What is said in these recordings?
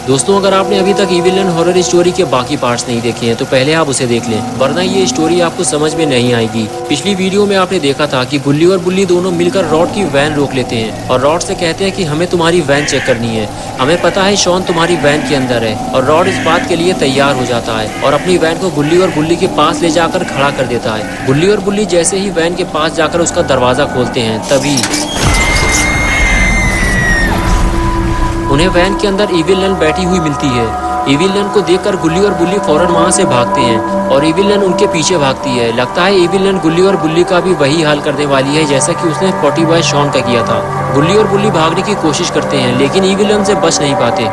दोस्तों, अगर आपने अभी तक इविल हॉरर स्टोरी के बाकी पार्ट्स नहीं देखे हैं तो पहले आप उसे देख लें, वरना ये स्टोरी आपको समझ में नहीं आएगी। पिछली वीडियो में आपने देखा था कि गुल्ली और बुल्ली दोनों मिलकर रॉड की वैन रोक लेते हैं और रॉड से कहते हैं कि हमें तुम्हारी वैन चेक करनी है, हमें पता है शॉन तुम्हारी वैन के अंदर है। और रॉड इस बात के लिए तैयार हो जाता है और अपनी वैन को गुल्ली और बुल्ली के पास ले जाकर खड़ा कर देता है। गुल्ली और बुल्ली जैसे ही वैन के पास जाकर उसका दरवाजा खोलते हैं, तभी उन्हें वैन के अंदर इविल नन बैठी हुई मिलती है। इविल नन को देखकर गुल्ली और बुल्ली फौरन वहां से भागते हैं और इविल नन उनके पीछे भागती है। लगता है इविल नन गुल्ली और बुल्ली का भी वही हाल करने वाली है जैसा कि उसने पॉटी बॉय शॉन का किया था। गुल्ली और बुल्ली भागने की कोशिश करते हैं लेकिन इविल नन से बच नहीं पाते।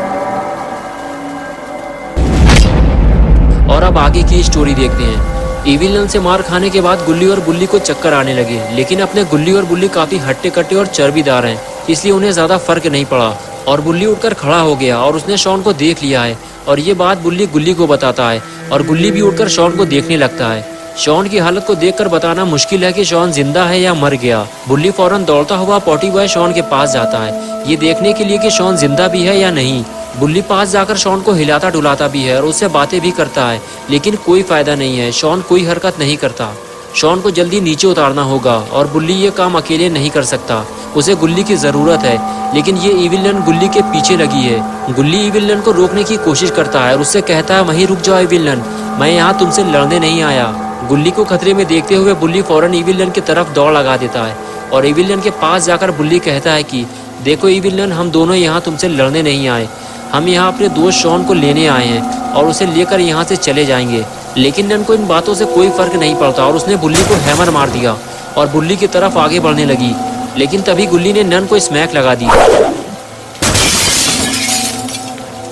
और अब आगे की स्टोरी देखते हैं। इविल नन से मार खाने के बाद गुल्ली और बुल्ली को चक्कर आने लगे, लेकिन अपने गुल्ली और बुल्ली काफी हट्टे कट्टे और चर्बीदार हैं, इसलिए उन्हें ज्यादा फर्क नहीं पड़ा। और बुल्ली उठकर खड़ा हो गया और उसने शॉन को देख लिया है और ये बात बुल्ली गुल्ली को बताता है और गुल्ली भी उठकर शॉन को देखने लगता है। शॉन की हालत को देखकर बताना मुश्किल है कि शॉन जिंदा है या मर गया। बुल्ली फौरन दौड़ता हुआ पॉटी बॉय शॉन के पास जाता है, ये देखने के लिए कि शॉन जिंदा भी है या नहीं। बुल्ली पास जाकर शॉन को हिलाता डुलाता भी है और उससे बातें भी करता है, लेकिन कोई फायदा नहीं है, शॉन कोई हरकत नहीं करता। शॉन को जल्दी नीचे उतारना होगा और बुल्ली ये काम अकेले नहीं कर सकता, उसे गुल्ली की जरूरत है। लेकिन ये इविल नन गुल्ली के पीछे लगी है। गुल्ली इविल नन को रोकने की कोशिश करता है और उससे कहता है, वहीं रुक जाओ इविल नन, मैं यहाँ तुमसे लड़ने नहीं आया। गुल्ली को खतरे में देखते हुए बुल्ली फौरन इविल नन की तरफ दौड़ लगा देता है और इविल नन के पास जाकर बुल्ली कहता है कि देखो इविल नन, हम दोनों यहाँ तुमसे लड़ने नहीं आए, हम यहाँ अपने दोस्त शॉन को लेने आए हैं और उसे लेकर यहाँ से चले जाएंगे। लेकिन नन को इन बातों से कोई फर्क नहीं पड़ता और उसने बुल्ली को हैमर मार दिया और बुल्ली की तरफ आगे बढ़ने लगी। लेकिन तभी गुल्ली ने नन को स्मैक लगा दी।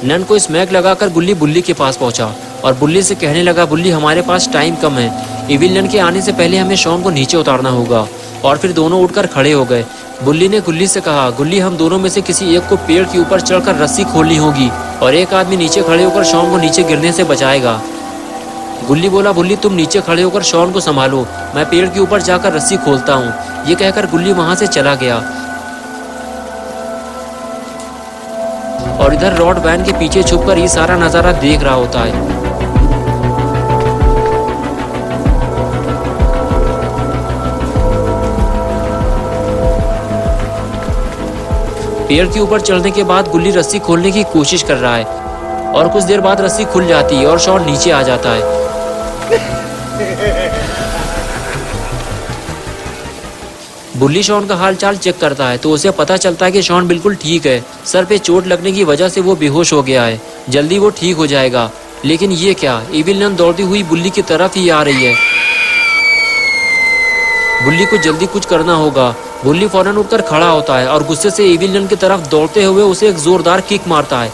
नन को स्मैक लगाकर गुल्ली बुल्ली के पास पहुंचा और बुल्ली से कहने लगा, बुल्ली हमारे पास टाइम कम है, इविल नन के आने से पहले हमें शॉन को नीचे उतारना होगा। और फिर दोनों उठकर खड़े हो गए। बुल्ली ने गुल्ली से कहा, गुल्ली हम दोनों में से किसी एक को पेड़ के ऊपर चढ़कर रस्सी खोलनी होगी और एक आदमी नीचे खड़े होकर शॉन को नीचे गिरने से बचाएगा। गुल्ली बोला, बुल्ली तुम नीचे खड़े होकर शॉन को संभालो, मैं पेड़ के ऊपर जाकर रस्सी खोलता हूँ। ये कहकर गुल्ली वहां से चला गया और इधर रॉड वैन के पीछे छुपकर ये सारा नजारा देख रहा होता है। पेड़ के ऊपर चढ़ने के बाद गुल्ली रस्सी खोलने की कोशिश कर रहा है और कुछ देर बाद रस्सी खुल जाती है और शॉन नीचे आ जाता है। बुल्ली शॉन का हाल चाल चेक करता है तो उसे पता चलता है कि शॉन बिल्कुल ठीक है, सर पे चोट लगने की वजह से वो बेहोश हो गया है, जल्दी वो ठीक हो जाएगा। लेकिन ये क्या, इविल नन दौड़ती हुई बुल्ली की तरफ ही आ रही है। बुल्ली को जल्दी कुछ करना होगा। बुल्ली फौरन उठकर खड़ा होता है और गुस्से से इविल नन की तरफ दौड़ते हुए उसे एक जोरदार किक मारता है।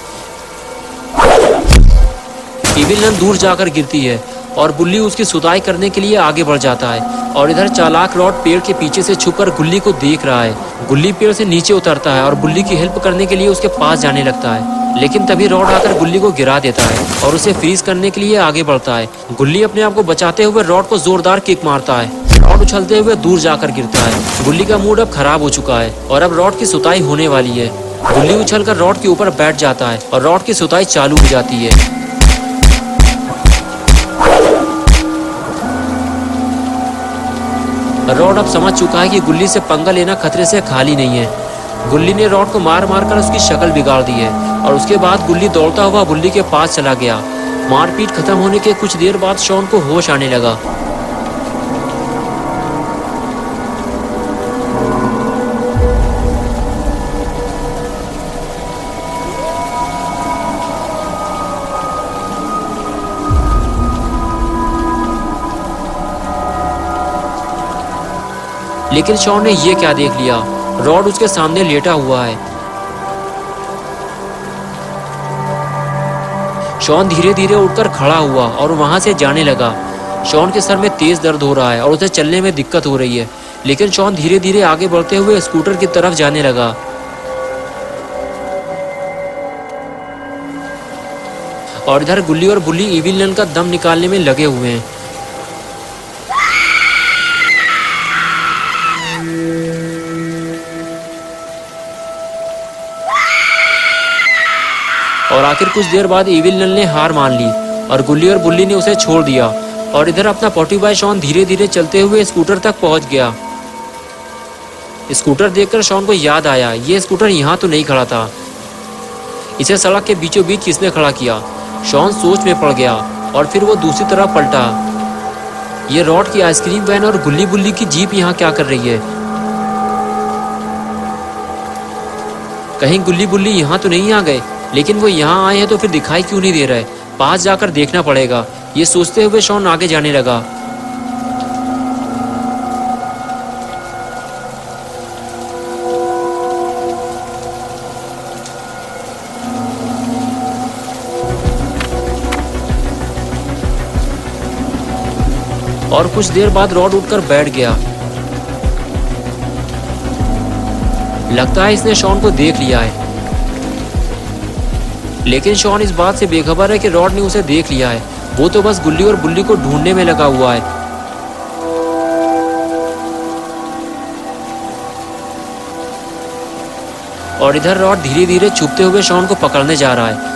इविल नन दूर जाकर गिरती है और बुल्ली उसकी सुताई करने के लिए आगे बढ़ जाता है और इधर चालाक रॉड पेड़ के पीछे से छुपकर गुल्ली को देख रहा है। गुल्ली पेड़ से नीचे उतरता है और बुल्ली की हेल्प करने के लिए उसके पास जाने लगता है, लेकिन तभी रॉड आकर गुल्ली को गिरा देता है और उसे फ्रीज करने के लिए आगे बढ़ता है। गुल्ली अपने आप को बचाते हुए रॉड को जोरदार किक मारता है। रॉड उछलते हुए दूर जाकर गिरता है। गुल्ली का मूड अब खराब हो चुका है और अब रॉड की सुताई होने वाली है। गुल्ली उछलकर रॉड के ऊपर बैठ जाता है और रॉड की सुताई चालू हो जाती है। रॉड अब समझ चुका है कि गुल्ली से पंगा लेना खतरे से खाली नहीं है। गुल्ली ने रॉड को मार मार कर उसकी शक्ल बिगाड़ दी है और उसके बाद गुल्ली दौड़ता हुआ बुल्ली के पास चला गया। मारपीट खत्म होने के कुछ देर बाद शॉन को होश आने लगा। लेकिन शॉन ने ये क्या देख लिया, रॉड उसके सामने लेटा हुआ है। शॉन धीरे धीरे उठकर खड़ा हुआ और वहां से जाने लगा। शॉन के सर में तेज दर्द हो रहा है और उसे चलने में दिक्कत हो रही है, लेकिन शॉन धीरे धीरे आगे बढ़ते हुए स्कूटर की तरफ जाने लगा। और इधर गुल्ली और बुल्ली इविल नन का दम निकालने में लगे हुए हैं। और आखिर कुछ देर बाद इविल नन ने हार मान ली और गुल्ली और बुल्ली ने उसे छोड़ दिया। और इधर अपना पोटी बॉय शॉन धीरे धीरे चलते हुए स्कूटर तक पहुंच गया। स्कूटर देखकर शॉन को याद आया, ये स्कूटर यहाँ तो नहीं खड़ा था, इसे सड़क के बीचों बीच किसने खड़ा किया। शॉन सोच में पड़ गया और फिर वो दूसरी तरफ पलटा। ये रॉड की आइसक्रीम वैन और गुल्ली बुल्ली की जीप यहाँ क्या कर रही है? कहीं गुल्ली बुल्ली यहाँ तो नहीं आ गए? लेकिन वो यहाँ आए हैं तो फिर दिखाई क्यों नहीं दे रहा है? पास जाकर देखना पड़ेगा, ये सोचते हुए शॉन आगे जाने लगा। और कुछ देर बाद रॉड उठकर बैठ गया। लगता है इसने शॉन को देख लिया है, लेकिन शॉन इस बात से बेखबर है कि रॉड ने उसे देख लिया है। वो तो बस गुल्ली और बुल्ली को ढूंढने में लगा हुआ है। और इधर रॉड धीरे धीरे छुपते हुए शॉन को पकड़ने जा रहा है।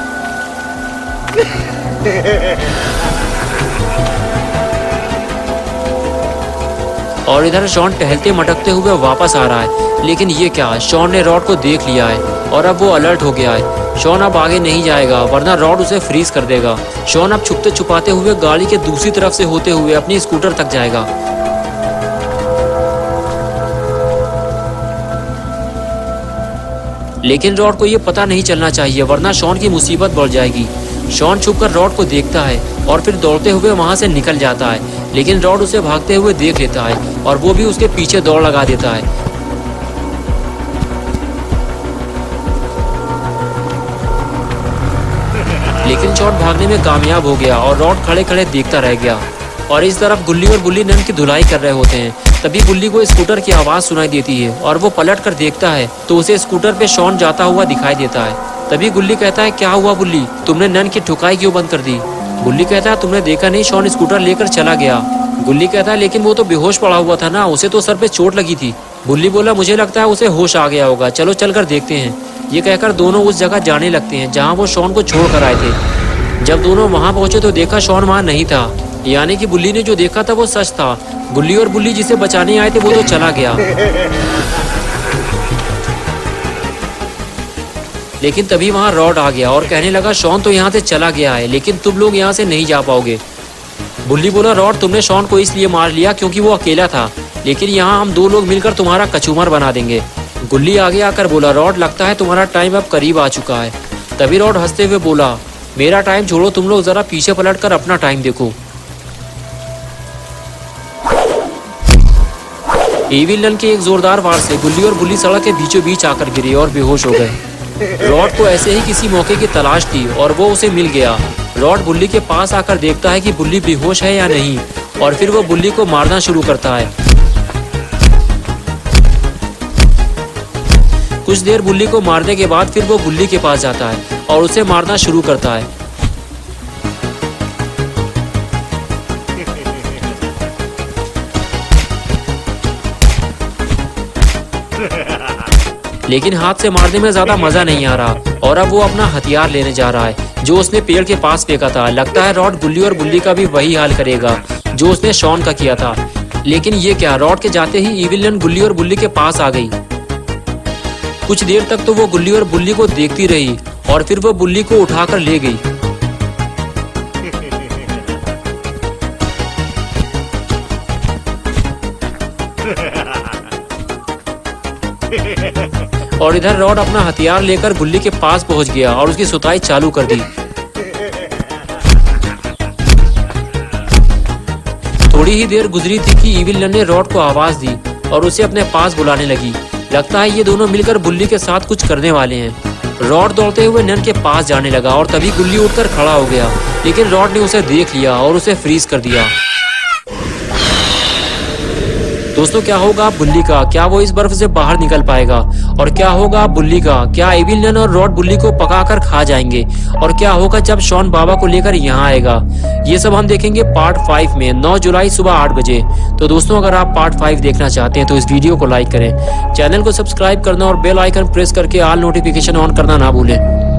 और इधर शॉन टहलते मटकते हुए वापस आ रहा है। लेकिन ये क्या, शॉन ने रॉड को देख लिया है और अब वो अलर्ट हो गया है। शॉन अब आगे नहीं जाएगा वरना रॉड उसे फ्रीज कर देगा। शॉन अब छुपते छुपाते हुए गाड़ी के दूसरी तरफ से होते हुए अपनी स्कूटर तक जाएगा। लेकिन रॉड को ये पता नहीं चलना चाहिए वरना शॉन की मुसीबत बढ़ जाएगी। शॉन छुपकर रॉड को देखता है और फिर दौड़ते हुए वहां से निकल जाता है। लेकिन रॉड उसे भागते हुए देख लेता है और वो भी उसके पीछे दौड़ लगा देता है। लेकिन शॉन भागने में कामयाब हो गया और रॉड खड़े खड़े देखता रह गया। और इस तरफ गुल्ली और बुल्ली नन की धुलाई कर रहे होते हैं। तभी बुल्ली को स्कूटर की आवाज सुनाई देती है और वो पलट कर देखता है तो उसे स्कूटर पे शॉन जाता हुआ दिखाई देता है। तभी गुल्ली कहता है, क्या हुआ बुल्ली, तुमने नन की ठुकाई क्यों बंद कर दी? बुल्ली कहता है, तुमने देखा नहीं शॉन स्कूटर लेकर चला गया। गुल्ली कहता है, लेकिन वो तो बेहोश पड़ा हुआ था ना, उसे तो सर पे चोट लगी थी। बुल्ली बोला, मुझे लगता है उसे होश आ गया होगा, चलो चलकर देखते हैं। ये कहकर दोनों उस जगह जाने लगते हैं जहाँ वो शॉन को छोड़ कर आए थे। जब दोनों वहाँ पहुंचे तो देखा शॉन वहाँ नहीं था, यानी कि बुल्ली ने जो देखा था वो सच था। गुल्ली और बुल्ली जिसे बचाने आए थे वो तो चला गया। लेकिन तभी वहाँ रॉड आ गया और कहने लगा, शॉन तो यहाँ से चला गया है लेकिन तुम लोग यहाँ से नहीं जा पाओगे। बुल्ली बोला, रॉड तुमने शॉन को इसलिए मार लिया क्योंकि वो अकेला था, लेकिन यहाँ हम दो लोग मिलकर तुम्हारा कचूमर बना देंगे। गुल्ली आगे आकर बोला, रॉड लगता है तुम्हारा टाइम अब करीब आ चुका है। तभी रॉड हंसते हुए बोला, मेरा टाइम छोड़ो, तुम लोग जरा पीछे पलट कर अपना टाइम देखो। इविल नन के एक जोरदार वार से गुल्ली और बुल्ली सड़क के बीचों बीच आकर गिरे और बेहोश हो गए। रॉड को ऐसे ही किसी मौके की तलाश थी और वो उसे मिल गया। रॉड बुल्ली के पास आकर देखता है कि बुल्ली बेहोश है या नहीं और फिर वो बुल्ली को मारना शुरू करता है। कुछ देर बुल्ली को मारने के बाद फिर वो बुल्ली के पास जाता है और उसे मारना शुरू करता है। लेकिन हाथ से मारने में ज्यादा मजा नहीं आ रहा और अब वो अपना हथियार लेने जा रहा है जो उसने पेड़ के पास फेंका था। लगता है रॉड गुल्ली और बुल्ली का भी वही हाल करेगा जो उसने शॉन का किया था। लेकिन ये क्या, रॉड के जाते ही इविल नन गुल्ली और बुल्ली के पास आ गई। कुछ देर तक तो वो गुल्ली और बुल्ली को देखती रही और फिर वो बुल्ली को उठाकर ले गई। और इधर रॉड अपना हथियार लेकर गुल्ली के पास पहुंच गया और उसकी सुताई चालू कर दी। थोड़ी ही देर गुजरी थी कि इविल नन ने रॉड को आवाज दी और उसे अपने पास बुलाने लगी। लगता है ये दोनों मिलकर बुल्ली के साथ कुछ करने वाले हैं। रॉड दौड़ते हुए नन के पास जाने लगा और तभी गुल्ली उठकर खड़ा हो गया, लेकिन रॉड ने उसे देख लिया और उसे फ्रीज कर दिया। दोस्तों, क्या होगा बुल्ली का? क्या वो इस बर्फ से बाहर निकल पाएगा? और क्या होगा बुल्ली का? क्या इविल नन और रॉड बुल्ली को पकाकर खा जाएंगे? और क्या होगा जब शॉन बाबा को लेकर यहाँ आएगा? ये सब हम देखेंगे पार्ट 5 में 9 जुलाई सुबह 8 बजे। तो दोस्तों, अगर आप पार्ट 5 देखना चाहते हैं तो इस वीडियो को लाइक करें, चैनल को सब्सक्राइब करना और बेल आइकन प्रेस करके ऑल नोटिफिकेशन ऑन करना ना भूलें।